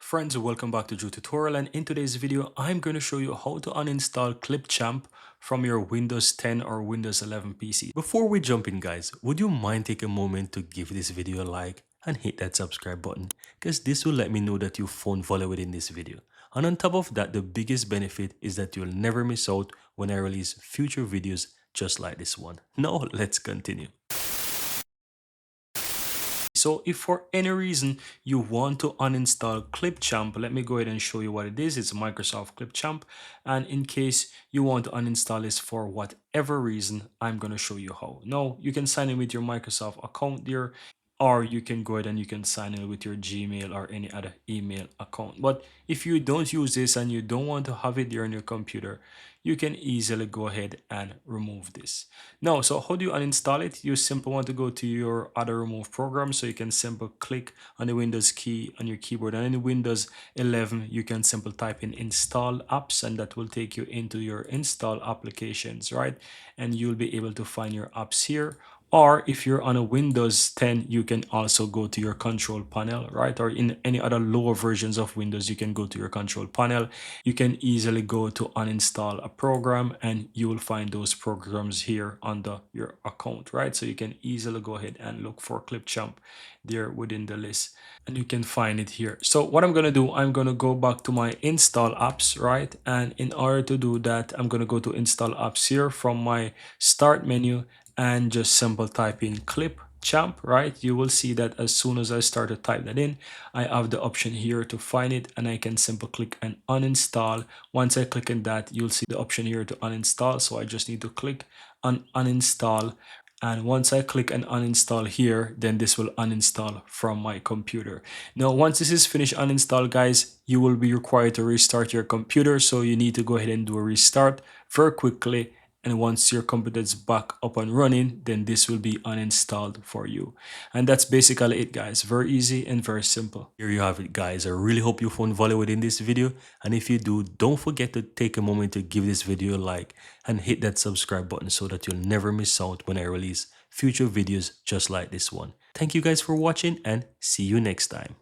Friends, welcome back to Drew Tutorial, and in today's video I'm going to show you how to uninstall Clipchamp from your Windows 10 or Windows 11 PC. Before we jump in guys, would you mind take a moment to give this video a like and hit that subscribe button, because this will let me know that you found value within this video. And on top of that, the biggest benefit is that you'll never miss out when I release future videos just like this one. Now let's continue. So if for any reason you want to uninstall Clipchamp, let me go ahead and show you what it is. It's Microsoft Clipchamp. And in case you want to uninstall this for whatever reason, I'm going to show you how. Now, you can sign in with your Microsoft account there, or you can go ahead and you can sign in with your Gmail or any other email account. But if you don't use this and you don't want to have it there on your computer, you can easily go ahead and remove this. Now, so how do you uninstall it? You simply want to go to your other remove program. So you can simply click on the Windows key on your keyboard, and in Windows 11 you can simply type in install apps, and that will take you into your install applications, right? And you'll be able to find your apps here. Or if you're on a Windows 10, you can also go to your control panel, right? Or in any other lower versions of Windows, you can go to your control panel. You can easily go to uninstall a program, and you will find those programs here under your account, right? So you can easily go ahead and look for Clipchamp there within the list, and you can find it here. So what I'm going to do, I'm going to go back to my install apps, right? And in order to do that, I'm going to go to install apps here from my start menu and just simple type in Clipchamp, right? You will see that as soon as I start to type that in, I have the option here to find it, and I can simply click and uninstall. Once I click on that, you'll see the option here to uninstall. So I just need to click on uninstall. And once I click and uninstall here, then this will uninstall from my computer. Now, once this is finished uninstall, guys, you will be required to restart your computer. So you need to go ahead and do a restart very quickly. And once your computer is back up and running, then this will be uninstalled for you. And that's basically it, guys. Very easy and very simple. Here you have it, guys. I really hope you found value within this video. And if you do, don't forget to take a moment to give this video a like and hit that subscribe button so that you'll never miss out when I release future videos just like this one. Thank you guys for watching, and see you next time.